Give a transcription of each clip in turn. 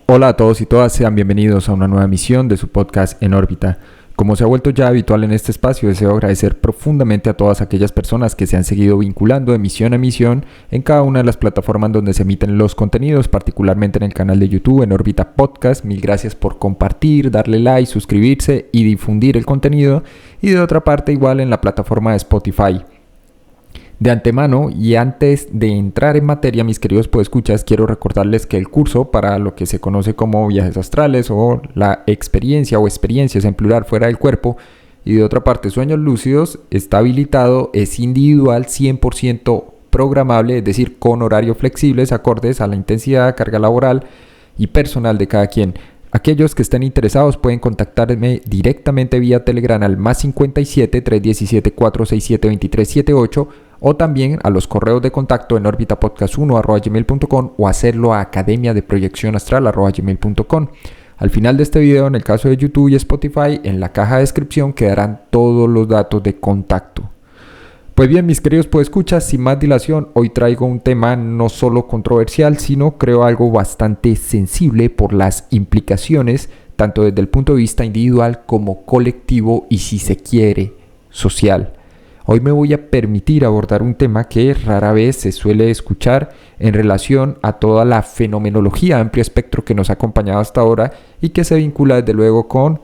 Hola a todos y todas, sean bienvenidos a una nueva emisión de su podcast En órbita. Como se ha vuelto ya habitual en este espacio, deseo agradecer profundamente a todas aquellas personas que se han seguido vinculando de emisión a emisión en cada una de las plataformas donde se emiten los contenidos, particularmente en el canal de YouTube En órbita podcast. Mil gracias por compartir, darle like, suscribirse y difundir el contenido. Y de otra parte, igual en la plataforma de Spotify. De antemano y antes de entrar en materia, mis queridos podescuchas, quiero recordarles que el curso para lo que se conoce como viajes astrales o la experiencia o experiencias en plural fuera del cuerpo y de otra parte sueños lúcidos está habilitado, es individual, 100% programable, es decir, con horarios flexibles acordes a la intensidad, carga laboral y personal de cada quien. Aquellos que estén interesados pueden contactarme directamente vía Telegram al +57 317 467 2378 o también a los correos de contacto en orbitapodcast1@gmail.com o hacerlo a academiadeproyeccionastral@gmail.com. Al final de este video, en el caso de YouTube y Spotify, en la caja de descripción quedarán todos los datos de contacto. Pues bien, mis queridos podescuchas, sin más dilación, hoy traigo un tema no solo controversial, sino creo algo bastante sensible por las implicaciones, tanto desde el punto de vista individual como colectivo y, si se quiere, social. Hoy me voy a permitir abordar un tema que rara vez se suele escuchar en relación a toda la fenomenología amplio espectro que nos ha acompañado hasta ahora y que se vincula desde luego con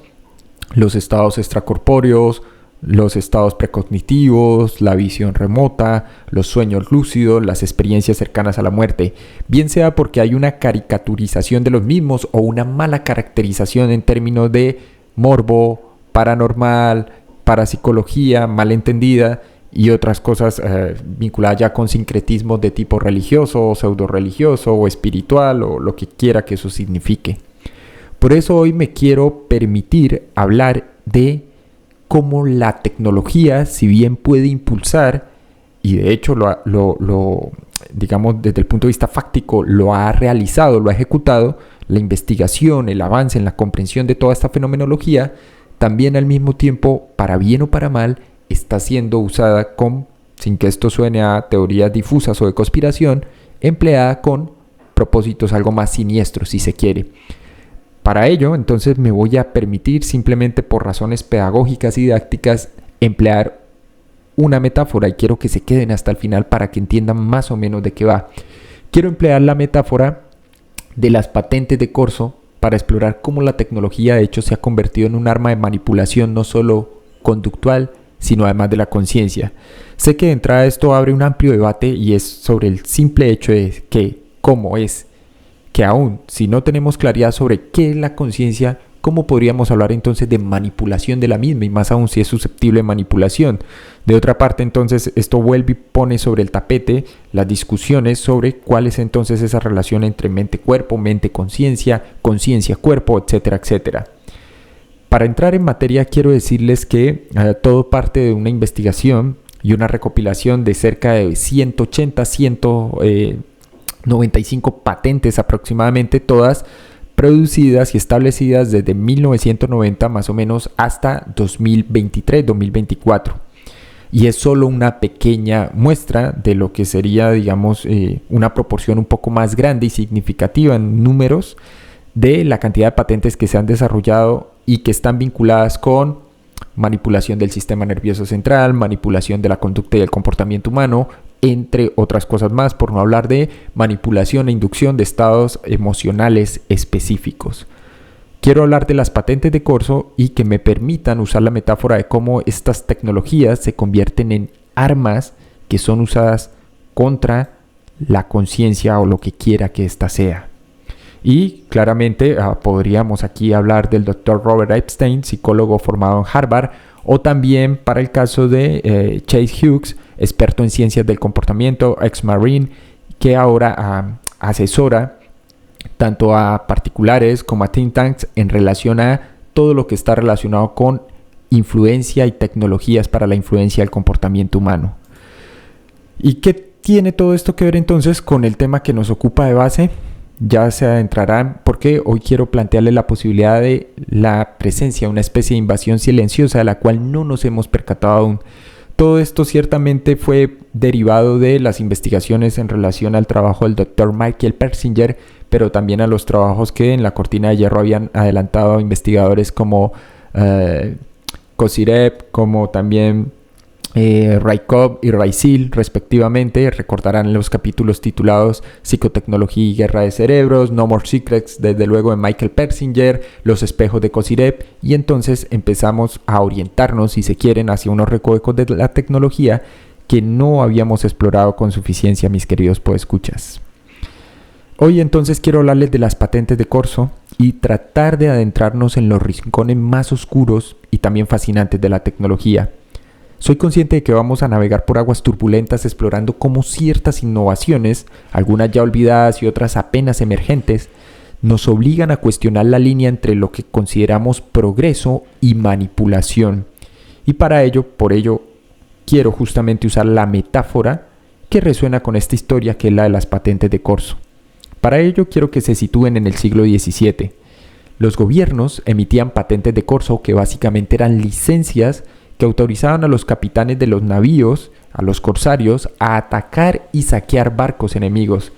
los estados extracorpóreos, los estados precognitivos, la visión remota, los sueños lúcidos, las experiencias cercanas a la muerte, bien sea porque hay una caricaturización de los mismos o una mala caracterización en términos de morbo, paranormal, parapsicología malentendida y otras cosas vinculadas ya con sincretismos de tipo religioso o pseudo religioso o espiritual o lo que quiera que eso signifique. Por eso hoy me quiero permitir hablar de cómo la tecnología, si bien puede impulsar, y de hecho digamos desde el punto de vista fáctico lo ha realizado, lo ha ejecutado, la investigación, el avance en la comprensión de toda esta fenomenología, también al mismo tiempo, para bien o para mal, está siendo usada sin que esto suene a teorías difusas o de conspiración, empleada con propósitos algo más siniestros, si se quiere. Para ello, entonces, me voy a permitir, simplemente por razones pedagógicas y didácticas, emplear una metáfora y quiero que se queden hasta el final para que entiendan más o menos de qué va. Quiero emplear la metáfora de las patentes de corso para explorar cómo la tecnología de hecho se ha convertido en un arma de manipulación no solo conductual, sino además de la conciencia. Sé que de entrada esto abre un amplio debate y es sobre el simple hecho de cómo es que aún si no tenemos claridad sobre qué es la conciencia, ¿cómo podríamos hablar entonces de manipulación de la misma? Y más aún si es susceptible de manipulación. De otra parte, entonces, esto vuelve y pone sobre el tapete las discusiones sobre cuál es entonces esa relación entre mente-cuerpo, mente-conciencia, conciencia-cuerpo, etcétera, etcétera. Para entrar en materia, quiero decirles que todo parte de una investigación y una recopilación de cerca de 195 patentes aproximadamente, todas producidas y establecidas desde 1990 más o menos hasta 2023-2024. Y es solo una pequeña muestra de lo que sería, digamos, una proporción un poco más grande y significativa en números de la cantidad de patentes que se han desarrollado y que están vinculadas con manipulación del sistema nervioso central, manipulación de la conducta y el comportamiento humano, entre otras cosas más, por no hablar de manipulación e inducción de estados emocionales específicos. Quiero hablar de las patentes de corso y que me permitan usar la metáfora de cómo estas tecnologías se convierten en armas que son usadas contra la conciencia o lo que quiera que ésta sea. Y claramente podríamos aquí hablar del Dr. Robert Epstein, psicólogo formado en Harvard, o también para el caso de Chase Hughes, experto en ciencias del comportamiento, ex-marine, que ahora asesora tanto a particulares como a think tanks en relación a todo lo que está relacionado con influencia y tecnologías para la influencia del comportamiento humano. ¿Y qué tiene todo esto que ver entonces con el tema que nos ocupa de base? Ya se adentrarán porque hoy quiero plantearle la posibilidad de la presencia de una especie de invasión silenciosa de la cual no nos hemos percatado aún. Todo esto ciertamente fue derivado de las investigaciones en relación al trabajo del Dr. Michael Persinger, pero también a los trabajos que en la cortina de hierro habían adelantado investigadores como Kozyrev, como también Rykov y Raicil, respectivamente. Recordarán los capítulos titulados Psicotecnología y Guerra de Cerebros, No More Secrets, desde luego de Michael Persinger, Los espejos de Kozyrev, y entonces empezamos a orientarnos, si se quieren, hacia unos recovecos de la tecnología que no habíamos explorado con suficiencia, mis queridos podescuchas. Hoy entonces quiero hablarles de las patentes de Corso y tratar de adentrarnos en los rincones más oscuros y también fascinantes de la tecnología. Soy consciente de que vamos a navegar por aguas turbulentas explorando cómo ciertas innovaciones, algunas ya olvidadas y otras apenas emergentes, nos obligan a cuestionar la línea entre lo que consideramos progreso y manipulación. Y por ello, quiero justamente usar la metáfora que resuena con esta historia, que es la de las patentes de Corso. Para ello quiero que se sitúen en el siglo XVII. Los gobiernos emitían patentes de Corso, que básicamente eran licencias que autorizaban a los capitanes de los navíos, a los corsarios, a atacar y saquear barcos enemigos.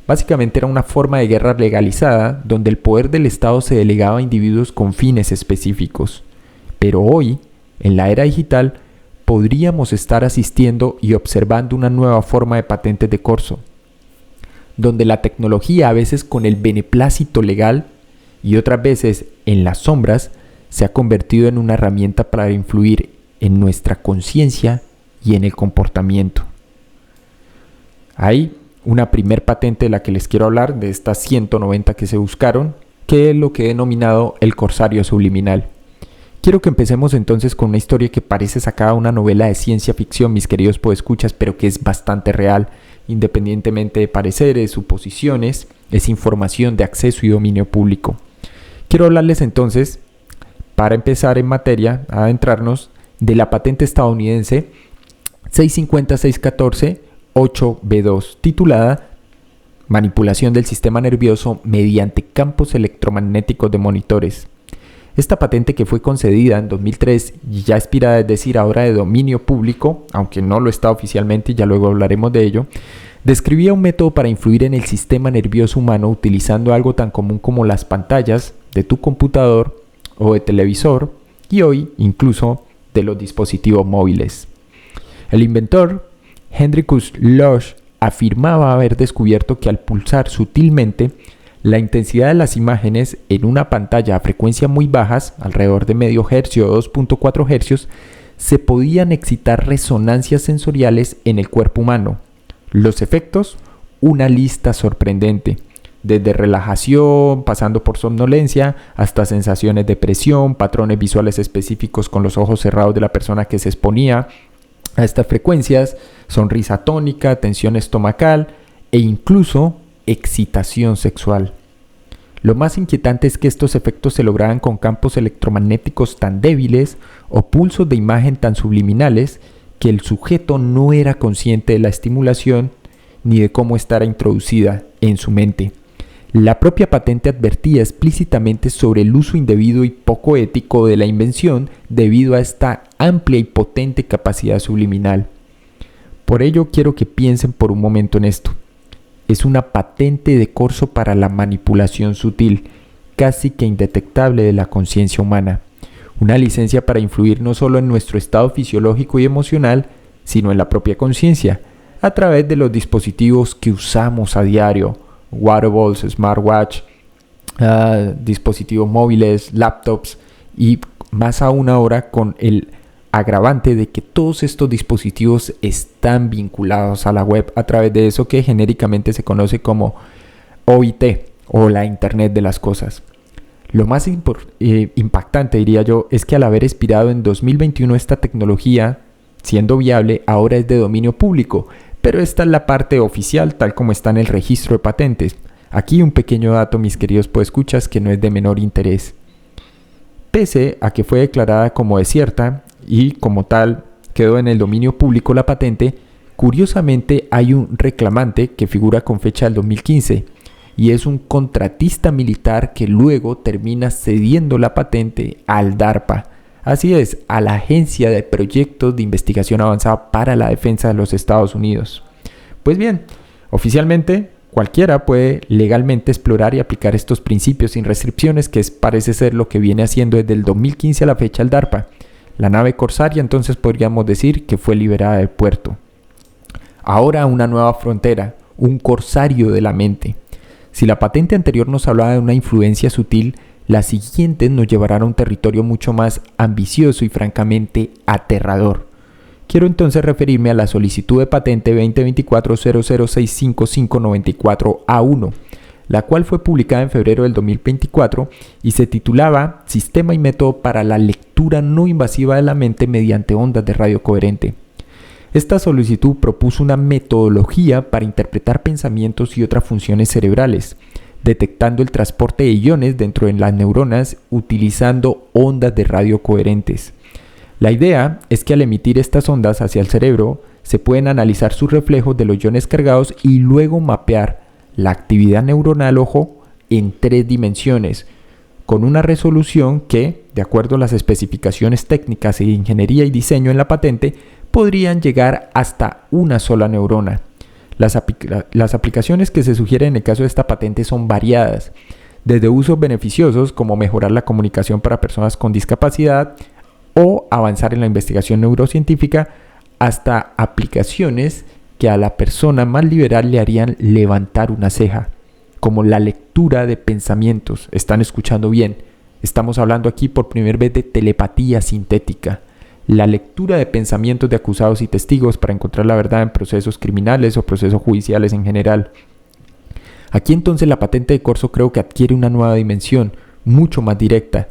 Básicamente era una forma de guerra legalizada donde el poder del Estado se delegaba a individuos con fines específicos. Pero hoy, en la era digital, podríamos estar asistiendo y observando una nueva forma de patentes de Corso, donde la tecnología, a veces con el beneplácito legal y otras veces en las sombras, se ha convertido en una herramienta para influir en nuestra conciencia y en el comportamiento. Hay una primer patente de la que les quiero hablar, de estas 190 que se buscaron, que es lo que he denominado el corsario subliminal. Quiero que empecemos entonces con una historia que parece sacada de una novela de ciencia ficción, mis queridos podescuchas, pero que es bastante real, independientemente de pareceres, suposiciones, es información de acceso y dominio público. Quiero hablarles entonces, para empezar en materia, a adentrarnos, de la patente estadounidense 650-614-8B2, titulada Manipulación del sistema nervioso mediante campos electromagnéticos de monitores. Esta patente, que fue concedida en 2003 y ya expirada, es decir, ahora de dominio público, aunque no lo está oficialmente y ya luego hablaremos de ello, describía un método para influir en el sistema nervioso humano utilizando algo tan común como las pantallas de tu computador o de televisor, y hoy incluso de los dispositivos móviles. El inventor, Hendrikus Losch, afirmaba haber descubierto que al pulsar sutilmente la intensidad de las imágenes en una pantalla a frecuencias muy bajas, alrededor de medio hercio o 2.4 hercios, se podían excitar resonancias sensoriales en el cuerpo humano. Los efectos, una lista sorprendente, desde relajación, pasando por somnolencia, hasta sensaciones de presión, patrones visuales específicos con los ojos cerrados de la persona que se exponía a estas frecuencias, sonrisa tónica, tensión estomacal e incluso excitación sexual. Lo más inquietante es que estos efectos se lograban con campos electromagnéticos tan débiles o pulsos de imagen tan subliminales que el sujeto no era consciente de la estimulación ni de cómo estará introducida en su mente. La propia patente advertía explícitamente sobre el uso indebido y poco ético de la invención debido a esta amplia y potente capacidad subliminal. Por ello quiero que piensen por un momento en esto. Es una patente de Corso para la manipulación sutil, casi que indetectable de la conciencia humana. Una licencia para influir no solo en nuestro estado fisiológico y emocional, sino en la propia conciencia, a través de los dispositivos que usamos a diario, wearables, smartwatch, dispositivos móviles, laptops, y más aún ahora con el agravante de que todos estos dispositivos están vinculados a la web a través de eso que genéricamente se conoce como OIT o la Internet de las Cosas. Lo más impactante, diría yo, es que al haber expirado en 2021 esta tecnología, siendo viable, ahora es de dominio público, pero esta es la parte oficial tal como está en el registro de patentes. Aquí un pequeño dato, mis queridos podescuchas, que no es de menor interés. Pese a que fue declarada como desierta y como tal quedó en el dominio público la patente, curiosamente hay un reclamante que figura con fecha del 2015 y es un contratista militar que luego termina cediendo la patente al DARPA, Así es, a la Agencia de Proyectos de Investigación Avanzada para la Defensa de los Estados Unidos. Pues bien, oficialmente cualquiera puede legalmente explorar y aplicar estos principios sin restricciones, que parece ser lo que viene haciendo desde el 2015 a la fecha el DARPA. La nave Corsaria entonces podríamos decir que fue liberada del puerto. Ahora una nueva frontera, un corsario de la mente. Si la patente anterior nos hablaba de una influencia sutil, las siguientes nos llevarán a un territorio mucho más ambicioso y francamente aterrador. Quiero entonces referirme a la solicitud de patente 2024-0065594A1, la cual fue publicada en febrero del 2024 y se titulaba Sistema y método para la lectura no invasiva de la mente mediante ondas de radio coherente. Esta solicitud propuso una metodología para interpretar pensamientos y otras funciones cerebrales, detectando el transporte de iones dentro de las neuronas utilizando ondas de radio coherentes. La idea es que al emitir estas ondas hacia el cerebro, se pueden analizar sus reflejos de los iones cargados y luego mapear la actividad neuronal, ojo, en 3 dimensiones, con una resolución que, de acuerdo a las especificaciones técnicas de ingeniería y diseño en la patente, podrían llegar hasta una sola neurona. Las aplicaciones que se sugieren en el caso de esta patente son variadas, desde usos beneficiosos como mejorar la comunicación para personas con discapacidad o avanzar en la investigación neurocientífica, hasta aplicaciones que a la persona más liberal le harían levantar una ceja, como la lectura de pensamientos. Están escuchando bien, estamos hablando aquí por primera vez de telepatía sintética. La lectura de pensamientos de acusados y testigos para encontrar la verdad en procesos criminales o procesos judiciales en general. Aquí entonces la patente de Corso creo que adquiere una nueva dimensión, mucho más directa.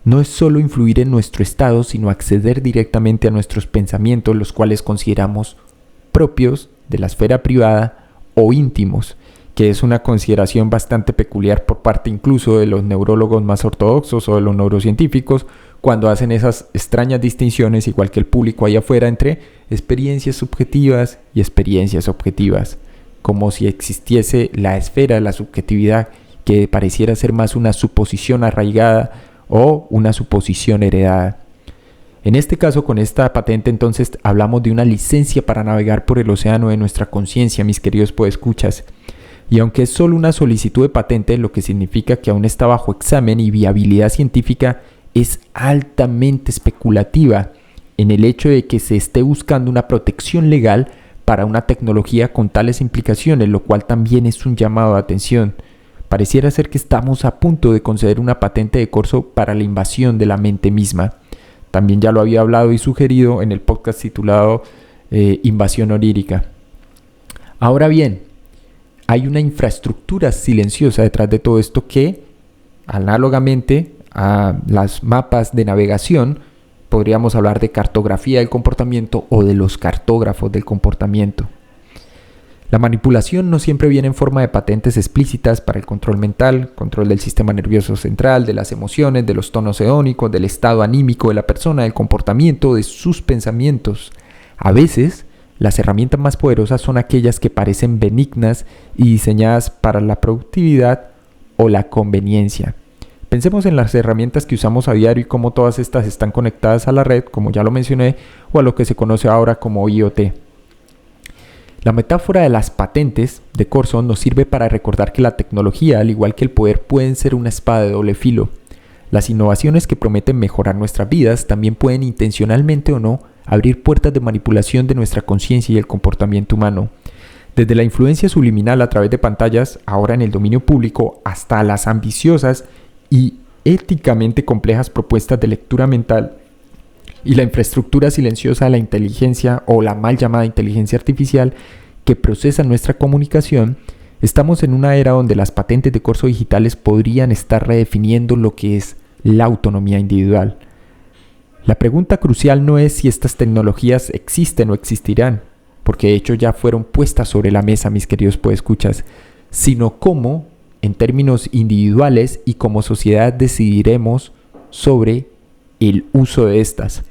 No es solo influir en nuestro estado, sino acceder directamente a nuestros pensamientos, los cuales consideramos propios de la esfera privada o íntimos, que es una consideración bastante peculiar por parte incluso de los neurólogos más ortodoxos o de los neurocientíficos, cuando hacen esas extrañas distinciones, igual que el público allá afuera, entre experiencias subjetivas y experiencias objetivas, como si existiese la esfera de la subjetividad, que pareciera ser más una suposición arraigada o una suposición heredada. En este caso, con esta patente, entonces hablamos de una licencia para navegar por el océano de nuestra conciencia, mis queridos podescuchas. Y aunque es solo una solicitud de patente, lo que significa que aún está bajo examen y viabilidad científica, es altamente especulativa en el hecho de que se esté buscando una protección legal para una tecnología con tales implicaciones, lo cual también es un llamado de atención. Pareciera ser que estamos a punto de conceder una patente de Corso para la invasión de la mente misma. También ya lo había hablado y sugerido en el podcast titulado Invasión Onírica. Ahora bien, hay una infraestructura silenciosa detrás de todo esto que, análogamente a las mapas de navegación, podríamos hablar de cartografía del comportamiento o de los cartógrafos del comportamiento. La manipulación no siempre viene en forma de patentes explícitas para el control mental, control del sistema nervioso central, de las emociones, de los tonos eónicos, del estado anímico de la persona, del comportamiento, de sus pensamientos. A veces, las herramientas más poderosas son aquellas que parecen benignas y diseñadas para la productividad o la conveniencia. Pensemos en las herramientas que usamos a diario y cómo todas estas están conectadas a la red, como ya lo mencioné, o a lo que se conoce ahora como IoT. La metáfora de las patentes de Corso nos sirve para recordar que la tecnología, al igual que el poder, pueden ser una espada de doble filo. Las innovaciones que prometen mejorar nuestras vidas también pueden, intencionalmente o no, abrir puertas de manipulación de nuestra conciencia y el comportamiento humano. Desde la influencia subliminal a través de pantallas, ahora en el dominio público, hasta las ambiciosas y éticamente complejas propuestas de lectura mental y la infraestructura silenciosa de la inteligencia o la mal llamada inteligencia artificial que procesa nuestra comunicación, estamos en una era donde las patentes de Corso digitales podrían estar redefiniendo lo que es la autonomía individual. La pregunta crucial no es si estas tecnologías existen o existirán, porque de hecho ya fueron puestas sobre la mesa, mis queridos podescuchas, sino cómo, en términos individuales y como sociedad, decidiremos sobre el uso de estas.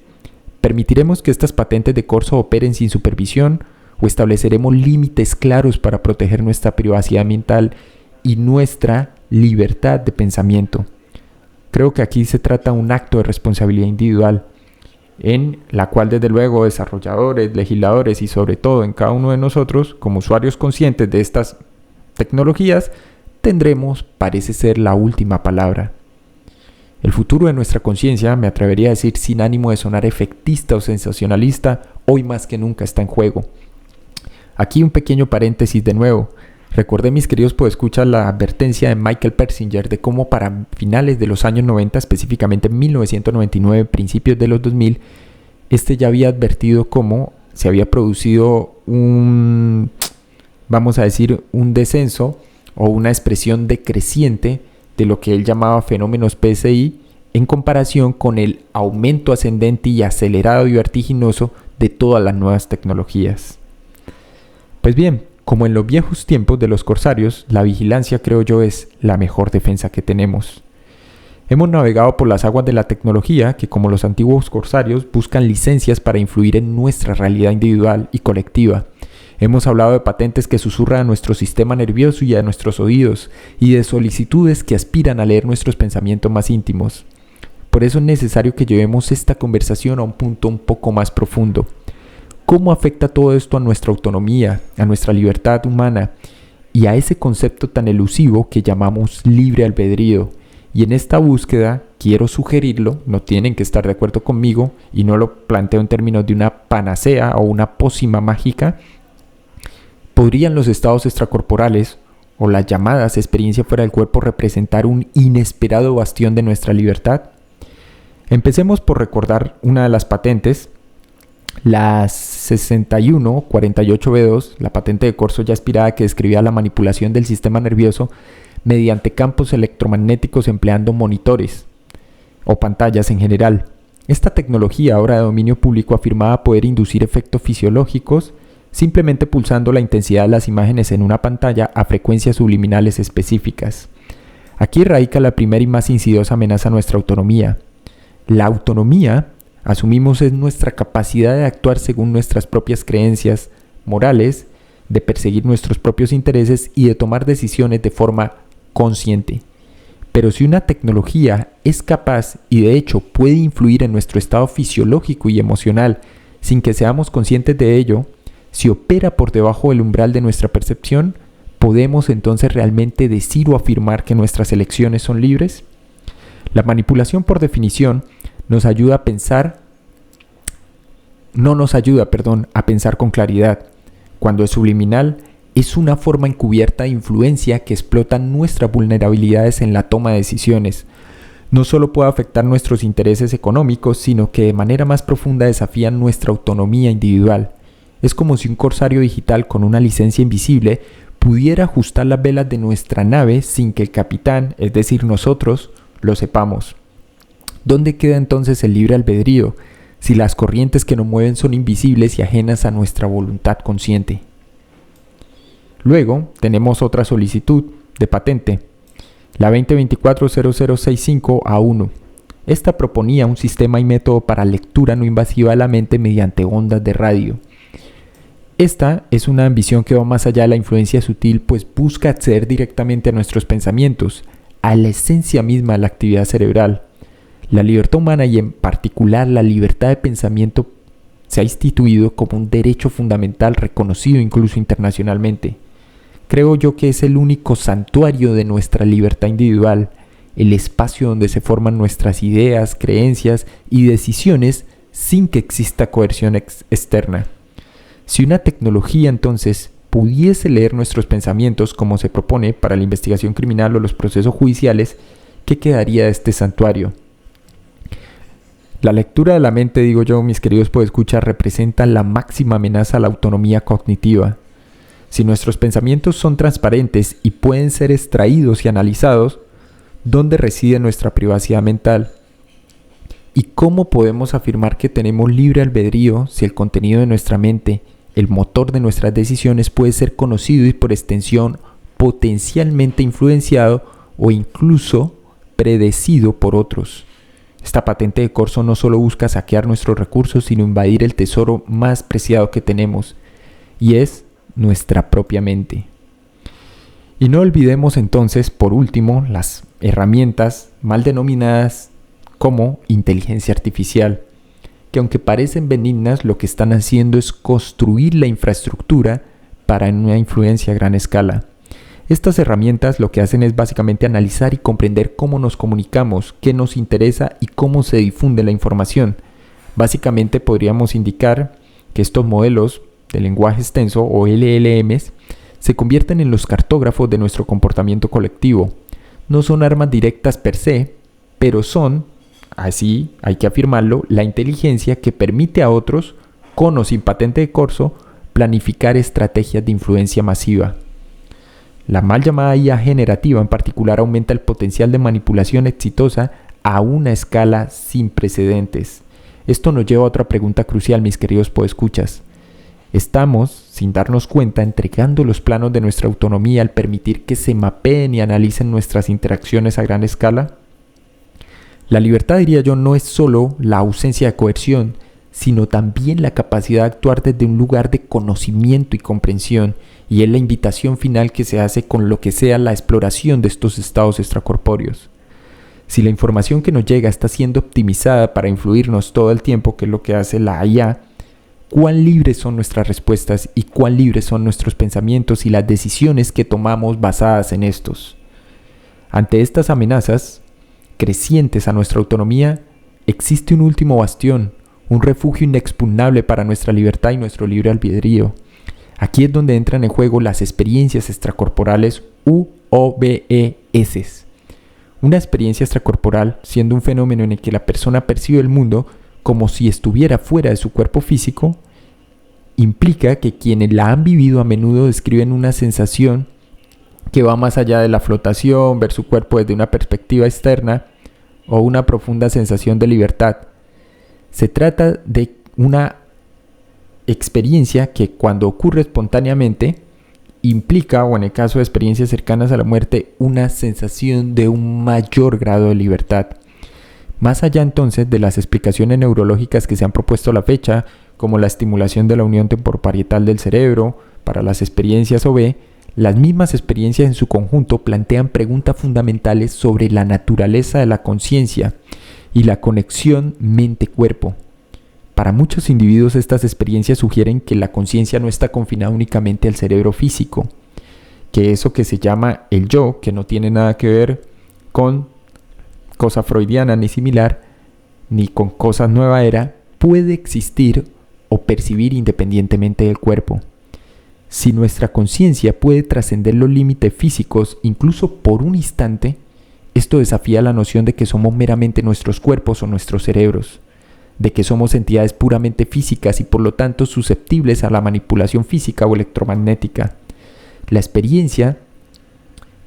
¿Permitiremos que estas patentes de Corso operen sin supervisión o estableceremos límites claros para proteger nuestra privacidad mental y nuestra libertad de pensamiento? Creo que aquí se trata de un acto de responsabilidad individual, en la cual desde luego desarrolladores, legisladores y sobre todo en cada uno de nosotros, como usuarios conscientes de estas tecnologías, tendremos, parece ser, la última palabra. El futuro de nuestra conciencia, me atrevería a decir sin ánimo de sonar efectista o sensacionalista, hoy más que nunca está en juego. Aquí un pequeño paréntesis de nuevo. Recordé, mis queridos podescuchas, la advertencia de Michael Persinger de cómo para finales de los años 90, específicamente 1999, principios de los 2000, este ya había advertido cómo se había producido un descenso o una expresión decreciente de lo que él llamaba fenómenos PSI en comparación con el aumento ascendente y acelerado y vertiginoso de todas las nuevas tecnologías. Pues bien, como en los viejos tiempos de los corsarios, la vigilancia, creo yo, es la mejor defensa que tenemos. Hemos navegado por las aguas de la tecnología que, como los antiguos corsarios, buscan licencias para influir en nuestra realidad individual y colectiva. Hemos hablado de patentes que susurran a nuestro sistema nervioso y a nuestros oídos, y de solicitudes que aspiran a leer nuestros pensamientos más íntimos. Por eso es necesario que llevemos esta conversación a un punto un poco más profundo. ¿Cómo afecta todo esto a nuestra autonomía, a nuestra libertad humana y a ese concepto tan elusivo que llamamos libre albedrío? Y en esta búsqueda quiero sugerirlo, no tienen que estar de acuerdo conmigo y no lo planteo en términos de una panacea o una pócima mágica. ¿Podrían los estados extracorporales o las llamadas experiencias fuera del cuerpo representar un inesperado bastión de nuestra libertad? Empecemos por recordar una de las patentes, la 6148B2, la patente de Corso ya expirada, que describía la manipulación del sistema nervioso mediante campos electromagnéticos empleando monitores o pantallas en general. Esta tecnología, ahora de dominio público, afirmaba poder inducir efectos fisiológicos simplemente pulsando la intensidad de las imágenes en una pantalla a frecuencias subliminales específicas. Aquí radica la primera y más insidiosa amenaza a nuestra autonomía. La autonomía, asumimos, es nuestra capacidad de actuar según nuestras propias creencias morales, de perseguir nuestros propios intereses y de tomar decisiones de forma consciente. Pero si una tecnología es capaz y de hecho puede influir en nuestro estado fisiológico y emocional sin que seamos conscientes de ello, si opera por debajo del umbral de nuestra percepción, ¿podemos entonces realmente decir o afirmar que nuestras elecciones son libres? La manipulación, por definición, no nos ayuda a pensar con claridad. Cuando es subliminal, es una forma encubierta de influencia que explota nuestras vulnerabilidades en la toma de decisiones. No solo puede afectar nuestros intereses económicos, sino que de manera más profunda desafía nuestra autonomía individual. Es como si un corsario digital con una licencia invisible pudiera ajustar las velas de nuestra nave sin que el capitán, es decir, nosotros, lo sepamos. ¿Dónde queda entonces el libre albedrío si las corrientes que nos mueven son invisibles y ajenas a nuestra voluntad consciente? Luego tenemos otra solicitud de patente, la 2024-0065A1. Esta proponía un sistema y método para lectura no invasiva de la mente mediante ondas de radio. Esta es una ambición que va más allá de la influencia sutil, pues busca acceder directamente a nuestros pensamientos, a la esencia misma de la actividad cerebral. La libertad humana y en particular la libertad de pensamiento se ha instituido como un derecho fundamental reconocido incluso internacionalmente. Creo yo que es el único santuario de nuestra libertad individual, el espacio donde se forman nuestras ideas, creencias y decisiones sin que exista coerción externa. Si una tecnología entonces pudiese leer nuestros pensamientos como se propone para la investigación criminal o los procesos judiciales, ¿qué quedaría de este santuario? La lectura de la mente, digo yo, mis queridos podescuchas, representa la máxima amenaza a la autonomía cognitiva. Si nuestros pensamientos son transparentes y pueden ser extraídos y analizados, ¿dónde reside nuestra privacidad mental? ¿Y cómo podemos afirmar que tenemos libre albedrío si el contenido de nuestra mente, el motor de nuestras decisiones, puede ser conocido y por extensión potencialmente influenciado o incluso predecido por otros? Esta patente de Corso no solo busca saquear nuestros recursos, sino invadir el tesoro más preciado que tenemos, y es nuestra propia mente. Y no olvidemos entonces, por último, las herramientas mal denominadas como inteligencia artificial, que aunque parecen benignas, lo que están haciendo es construir la infraestructura para una influencia a gran escala. Estas herramientas lo que hacen es básicamente analizar y comprender cómo nos comunicamos, qué nos interesa y cómo se difunde la información. Básicamente podríamos indicar que estos modelos de lenguaje extenso o LLMs se convierten en los cartógrafos de nuestro comportamiento colectivo. No son armas directas per se, pero son, así hay que afirmarlo, la inteligencia que permite a otros, con o sin patente de corso, planificar estrategias de influencia masiva. La mal llamada IA generativa en particular aumenta el potencial de manipulación exitosa a una escala sin precedentes. Esto nos lleva a otra pregunta crucial, mis queridos podescuchas. ¿Estamos, sin darnos cuenta, entregando los planos de nuestra autonomía al permitir que se mapeen y analicen nuestras interacciones a gran escala? La libertad, diría yo, no es solo la ausencia de coerción, sino también la capacidad de actuar desde un lugar de conocimiento y comprensión, y es la invitación final que se hace con lo que sea la exploración de estos estados extracorpóreos. Si la información que nos llega está siendo optimizada para influirnos todo el tiempo, que es lo que hace la IA, ¿cuán libres son nuestras respuestas y cuán libres son nuestros pensamientos y las decisiones que tomamos basadas en estos? Ante estas amenazas crecientes a nuestra autonomía, existe un último bastión, un refugio inexpugnable para nuestra libertad y nuestro libre albedrío. Aquí es donde entran en juego las experiencias extracorporales u OBES. Una experiencia extracorporal, siendo un fenómeno en el que la persona percibe el mundo como si estuviera fuera de su cuerpo físico, implica que quienes la han vivido a menudo describen una sensación que va más allá de la flotación, ver su cuerpo desde una perspectiva externa o una profunda sensación de libertad. Se trata de una experiencia que cuando ocurre espontáneamente implica, o en el caso de experiencias cercanas a la muerte, una sensación de un mayor grado de libertad. Más allá entonces de las explicaciones neurológicas que se han propuesto a la fecha, como la estimulación de la unión temporoparietal del cerebro para las experiencias OB, las mismas experiencias en su conjunto plantean preguntas fundamentales sobre la naturaleza de la conciencia y la conexión mente-cuerpo. Para muchos individuos estas experiencias sugieren que la conciencia no está confinada únicamente al cerebro físico, que eso que se llama el yo, que no tiene nada que ver con cosa freudiana ni similar, ni con cosas nueva era, puede existir o percibir independientemente del cuerpo. Si nuestra conciencia puede trascender los límites físicos incluso por un instante, esto desafía la noción de que somos meramente nuestros cuerpos o nuestros cerebros, de que somos entidades puramente físicas y por lo tanto susceptibles a la manipulación física o electromagnética. La experiencia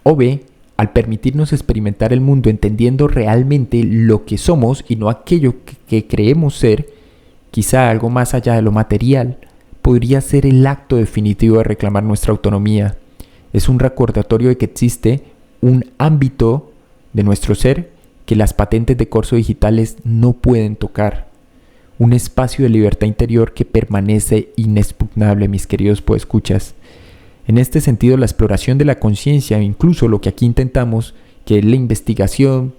OB, al permitirnos experimentar el mundo entendiendo realmente lo que somos y no aquello que creemos ser, quizá algo más allá de lo material, podría ser el acto definitivo de reclamar nuestra autonomía. Es un recordatorio de que existe un ámbito de nuestro ser que las patentes de corso digitales no pueden tocar. Un espacio de libertad interior que permanece inexpugnable, mis queridos podescuchas. En este sentido, la exploración de la conciencia, incluso lo que aquí intentamos, que es la investigación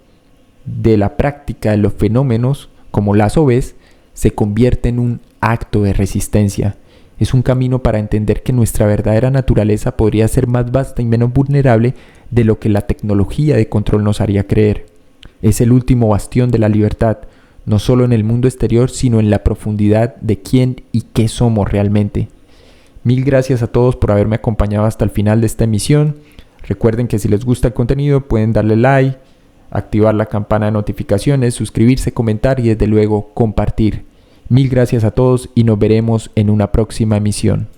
de la práctica de los fenómenos como las OBs, se convierte en un acto de resistencia. Es un camino para entender que nuestra verdadera naturaleza podría ser más vasta y menos vulnerable de lo que la tecnología de control nos haría creer. Es el último bastión de la libertad, no solo en el mundo exterior, sino en la profundidad de quién y qué somos realmente. Mil gracias a todos por haberme acompañado hasta el final de esta emisión. Recuerden que si les gusta el contenido pueden darle like, activar la campana de notificaciones, suscribirse, comentar y desde luego compartir. Mil gracias a todos y nos veremos en una próxima emisión.